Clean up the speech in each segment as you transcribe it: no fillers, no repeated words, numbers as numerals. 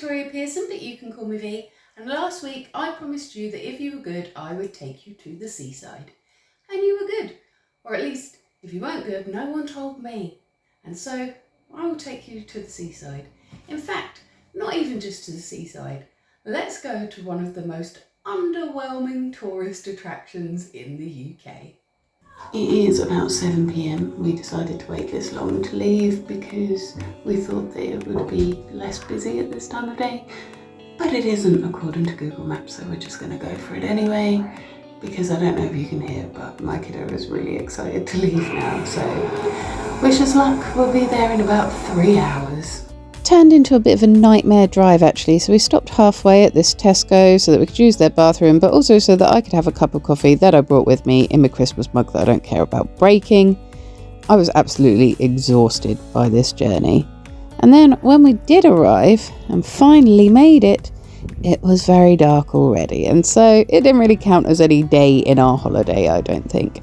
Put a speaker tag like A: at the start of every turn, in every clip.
A: Victoria Pearson, but you can call me V, and last week I promised you that if you were good, I would take you to the seaside. And you were good. Or at least, if you weren't good, no one told me. And so, I will take you to the seaside. In fact, not even just to the seaside. Let's go to one of the most underwhelming tourist attractions in the UK. It is about 7 p.m. We decided to wait this long to leave because we thought that it would be less busy at this time of day. But it isn't according to Google Maps, so we're just going to go for it anyway. Because I don't know if you can hear, but my kiddo is really excited to leave now. So wish us luck, we'll be there in about 3 hours.
B: Turned into a bit of a nightmare drive actually, so we stopped halfway at this Tesco so that we could use their bathroom, but also so that I could have a cup of coffee that I brought with me in my Christmas mug that I don't care about breaking. I was absolutely exhausted by this journey. And then when we did arrive and finally made it, it was very dark already, and so it didn't really count as any day in our holiday, I don't think.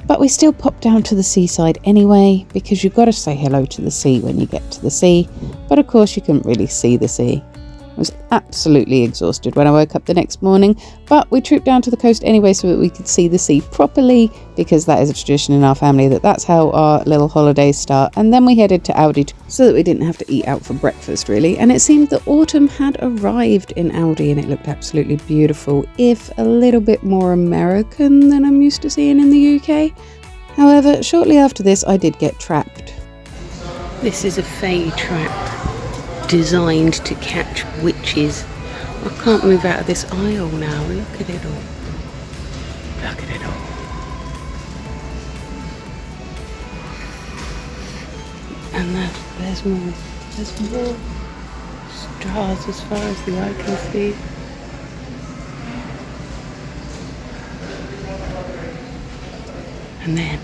B: But we still popped down to the seaside anyway, because you've got to say hello to the sea when you get to the sea. But of course you couldn't really see the sea. I was absolutely exhausted when I woke up the next morning, but we trooped down to the coast anyway so that we could see the sea properly, because that is a tradition in our family that's how our little holidays start. And then we headed to Aldi so that we didn't have to eat out for breakfast really. And it seemed that autumn had arrived in Aldi and it looked absolutely beautiful, if a little bit more American than I'm used to seeing in the UK. However, shortly after this I did get trapped. This is a fey trap designed to catch witches. I can't move out of this aisle now. Look at it all. Look at it all. And there's more. There's more stars as far as the eye can see. And then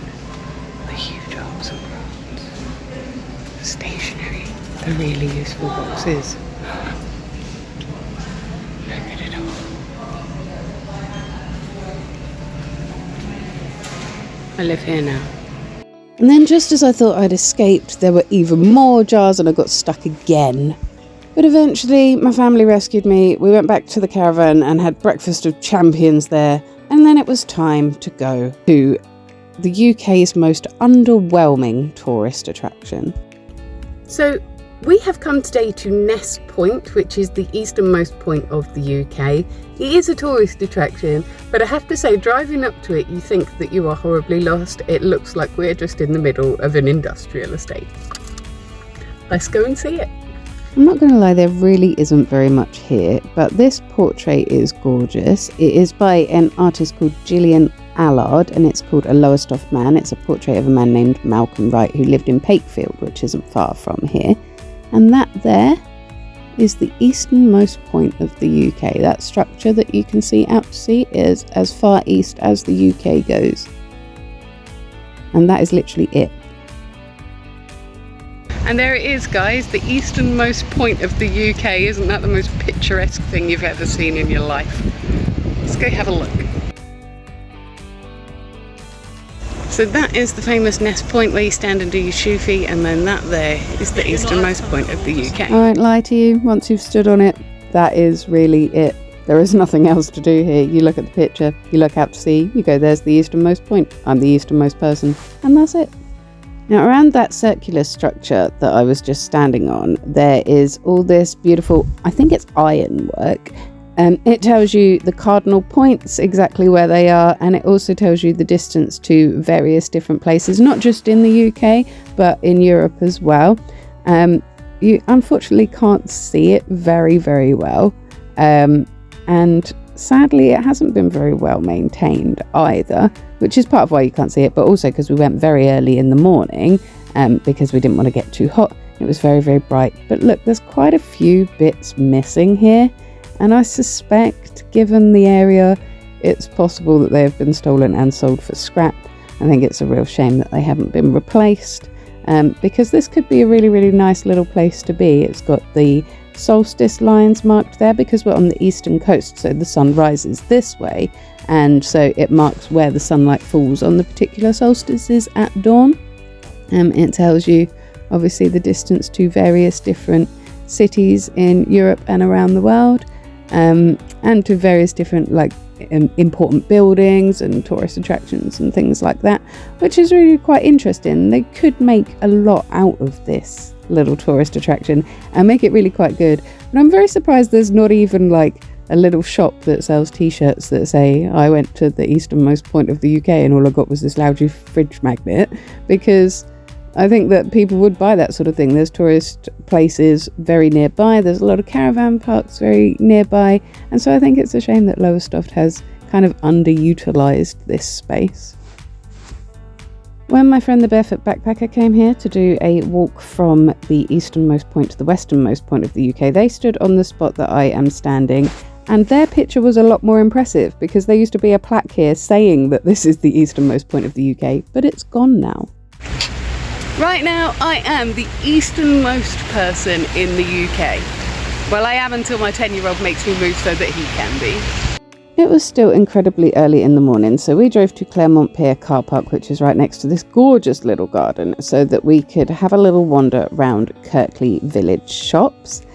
B: the huge arms and bronze. The stationery. The really useful boxes. Look at it all. I live here now. And then just as I thought I'd escaped, there were even more jars and I got stuck again. But eventually my family rescued me. We went back to the caravan and had breakfast of champions there. And then it was time to go to the UK's most underwhelming tourist attraction. So we have come today to Ness Point, which is the easternmost point of the UK. It is a tourist attraction, but I have to say, driving up to it, you think that you are horribly lost. It looks like we're just in the middle of an industrial estate. Let's go and see it. I'm not going to lie, there really isn't very much here, but this portrait is gorgeous. It is by an artist called Gillian Allard, and it's called A Lowestoft Man. It's a portrait of a man named Malcolm Wright who lived in Pakefield, which isn't far from here. And that there is the easternmost point of the UK. That structure that you can see out to sea is as far east as the UK goes. And that is literally it. And there it is, guys, the easternmost point of the UK. Isn't that the most picturesque thing you've ever seen in your life? Let's go have a look. So that is the famous Ness Point where you stand and do your shoofy, and then that there is the easternmost point of the UK. I won't lie to you, once you've stood on it, that is really it. There is nothing else to do here. You look at the picture, you look out to sea, you go, there's the easternmost point. I'm the easternmost person, and that's it. Now around that circular structure that I was just standing on, there is all this beautiful, I think it's ironwork. It tells you the cardinal points, exactly where they are, and it also tells you the distance to various different places, not just in the UK, but in Europe as well. You unfortunately can't see it very, very well, and sadly it hasn't been very well maintained either, which is part of why you can't see it, but also because we went very early in the morning, because we didn't want to get too hot. It was very, very bright. But look, there's quite a few bits missing here. And I suspect, given the area, it's possible that they have been stolen and sold for scrap. I think it's a real shame that they haven't been replaced, because this could be a really, really nice little place to be. It's got the solstice lines marked there because we're on the eastern coast, so the sun rises this way, and so it marks where the sunlight falls on the particular solstices at dawn. It tells you, obviously, the distance to various different cities in Europe and around the world, and to various different important buildings and tourist attractions and things like that, which is really quite interesting. They could make a lot out of this little tourist attraction and make it really quite good. But I'm very surprised there's not even like a little shop that sells t-shirts that say I went to the easternmost point of the UK and all I got was this lousy fridge magnet, because I think that people would buy that sort of thing. There's tourist places very nearby, there's a lot of caravan parks very nearby, and so I think it's a shame that Lowestoft has kind of underutilised this space. When my friend the Barefoot Backpacker came here to do a walk from the easternmost point to the westernmost point of the UK, they stood on the spot that I am standing, and their picture was a lot more impressive because there used to be a plaque here saying that this is the easternmost point of the UK, but it's gone now. Right now, I am the easternmost person in the UK. Well, I am until my 10-year-old makes me move so that he can be. It was still incredibly early in the morning, so we drove to Claremont Pier car park, which is right next to this gorgeous little garden, so that we could have a little wander around Kirkley Village shops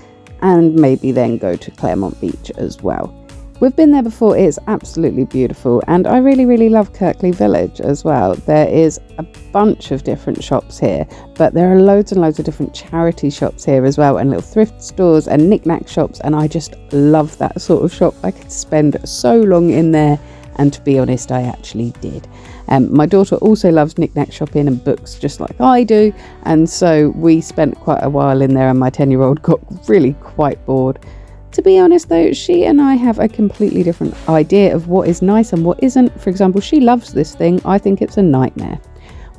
B: and maybe then go to Claremont Beach as well. We've been there before, it's absolutely beautiful, and I really love Kirkley Village as well. There is a bunch of different shops here, but there are loads and loads of different charity shops here as well, and little thrift stores and knick-knack shops, and I just love that sort of shop. I could spend so long in there, and to be honest, I actually did. My daughter also loves knick-knack shopping and books just like I do, and so we spent quite a while in there, and my 10-year-old got really quite bored. To be honest though, she and I have a completely different idea of what is nice and what isn't. For example, she loves this thing, I think it's a nightmare.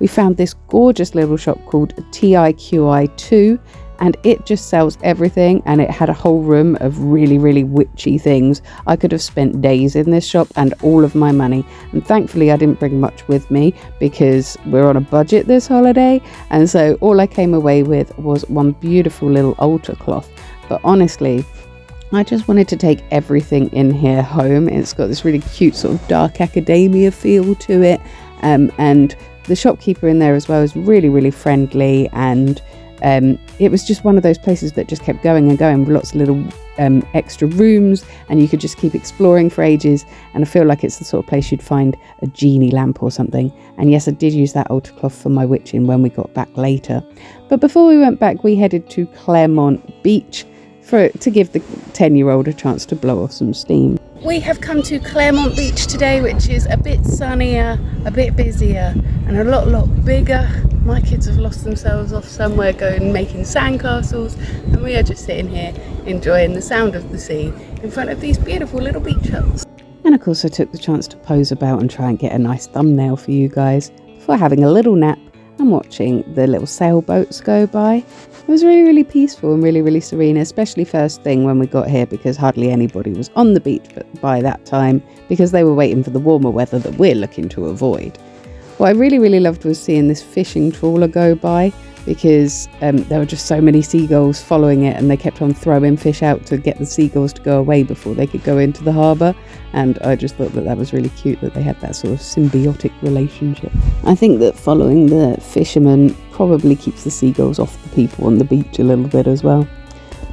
B: We found this gorgeous little shop called TIQI2, and it just sells everything, and it had a whole room of really witchy things. I could have spent days in this shop and all of my money, and thankfully I didn't bring much with me because we're on a budget this holiday, and so all I came away with was one beautiful little altar cloth. But honestly, I just wanted to take everything in here home. It's got this really cute sort of dark academia feel to it, and the shopkeeper in there as well is really friendly, and it was just one of those places that just kept going and going with lots of little extra rooms, and you could just keep exploring for ages, and I feel like it's the sort of place you'd find a genie lamp or something. And yes, I did use that altar cloth for my witching when we got back later. But before we went back, we headed to Claremont Beach to give the 10-year-old a chance to blow off some steam. We have come to Claremont Beach today, which is a bit sunnier, a bit busier, and a lot bigger. My kids have lost themselves off somewhere going making sandcastles, and we are just sitting here enjoying the sound of the sea in front of these beautiful little beach huts. And of course I took the chance to pose about and try and get a nice thumbnail for you guys before having a little nap and watching the little sailboats go by. It was really peaceful and really serene, especially first thing when we got here, because hardly anybody was on the beach by that time, because they were waiting for the warmer weather that we're looking to avoid. What I really loved was seeing this fishing trawler go by, because there were just so many seagulls following it, and they kept on throwing fish out to get the seagulls to go away before they could go into the harbour, and I just thought that was really cute that they had that sort of symbiotic relationship. I think that following the fishermen probably keeps the seagulls off the people on the beach a little bit as well.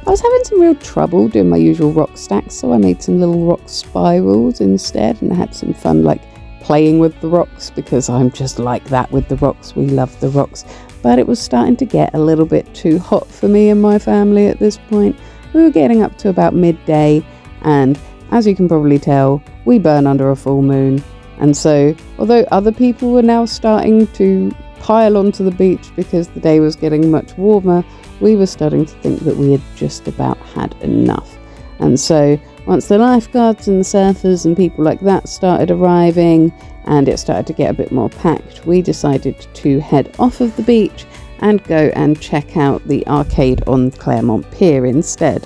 B: I was having some real trouble doing my usual rock stacks, so I made some little rock spirals instead, and I had some fun playing with the rocks, because I'm just like that with the rocks. We love the rocks. But it was starting to get a little bit too hot for me and my family at this point. We were getting up to about midday, and as you can probably tell, we burn under a full moon. And so, although other people were now starting to pile onto the beach because the day was getting much warmer, we were starting to think that we had just about had enough. And so once the lifeguards and the surfers and people like that started arriving, and it started to get a bit more packed, we decided to head off of the beach and go and check out the arcade on Claremont Pier instead.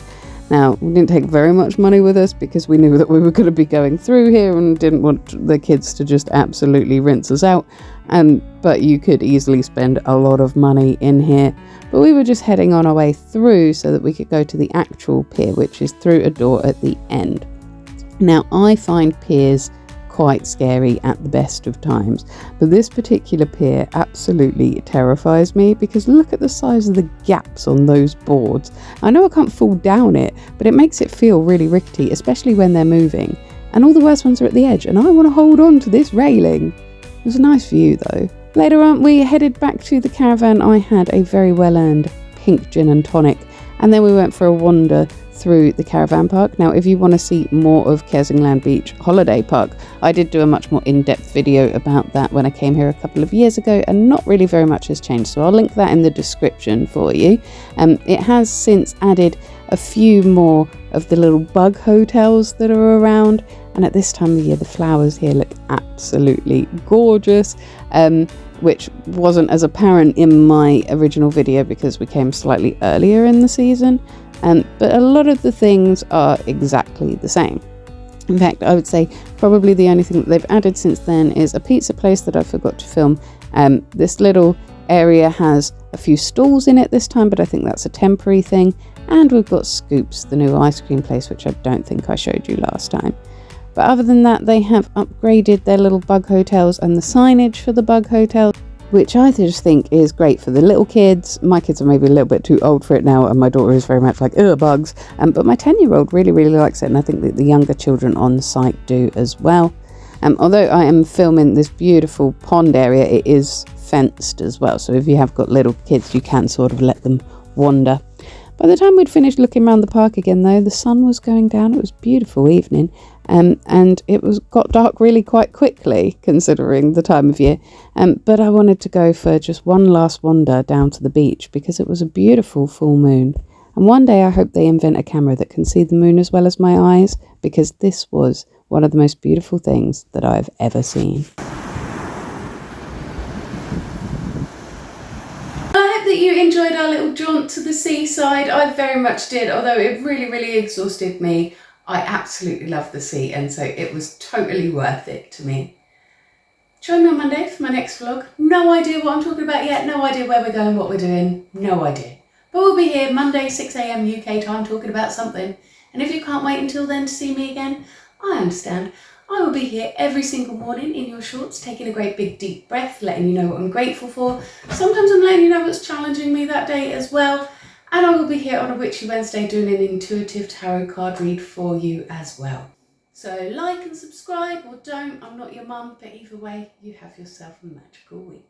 B: Now, we didn't take very much money with us because we knew that we were going to be going through here and didn't want the kids to just absolutely rinse us out. But you could easily spend a lot of money in here. But we were just heading on our way through so that we could go to the actual pier, which is through a door at the end. Now, I find piers quite scary at the best of times. But this particular pier absolutely terrifies me because look at the size of the gaps on those boards. I know I can't fall down it, but it makes it feel really rickety, especially when they're moving. And all the worst ones are at the edge, and I want to hold on to this railing. It was a nice view though. Later on, we headed back to the caravan. I had a very well-earned pink gin and tonic, and then we went for a wander through the caravan park. Now, if you want to see more of Kessingland Beach Holiday Park, I did do a much more in-depth video about that when I came here a couple of years ago, and not really very much has changed, so I'll link that in the description for you. It has since added a few more of the little bug hotels that are around, and at this time of year the flowers here look absolutely gorgeous, which wasn't as apparent in my original video because we came slightly earlier in the season. But a lot of the things are exactly the same. In fact, I would say probably the only thing that they've added since then is a pizza place that I forgot to film. This little area has a few stalls in it this time, but I think that's a temporary thing. And we've got Scoops, the new ice cream place, which I don't think I showed you last time. But other than that, they have upgraded their little bug hotels and the signage for the bug hotels, which I just think is great for the little kids. My kids are maybe a little bit too old for it now, and my daughter is very much like, ugh, bugs. But my 10-year-old really, really likes it, and I think that the younger children on site do as well. Although I am filming this beautiful pond area, it is fenced as well. So if you have got little kids, you can sort of let them wander. By the time we'd finished looking around the park again, though, the sun was going down. It was a beautiful evening, and it got dark really quite quickly, considering the time of year. But I wanted to go for just one last wander down to the beach because it was a beautiful full moon. And one day I hope they invent a camera that can see the moon as well as my eyes, because this was one of the most beautiful things that I've ever seen.
A: That you enjoyed our little jaunt to the seaside. I very much did, although it really, really exhausted me. I absolutely love the sea, and so it was totally worth it to me. Join me on Monday for my next vlog. No idea what I'm talking about yet, no idea where we're going, what we're doing, no idea. But we'll be here Monday 6 AM UK time talking about something. And if you can't wait until then to see me again, I understand. I will be here every single morning in your shorts, taking a great big deep breath, letting you know what I'm grateful for. Sometimes I'm letting you know what's challenging me that day as well. And I will be here on a Witchy Wednesday doing an intuitive tarot card read for you as well. So like and subscribe, or don't, I'm not your mum, but either way, you have yourself a magical week.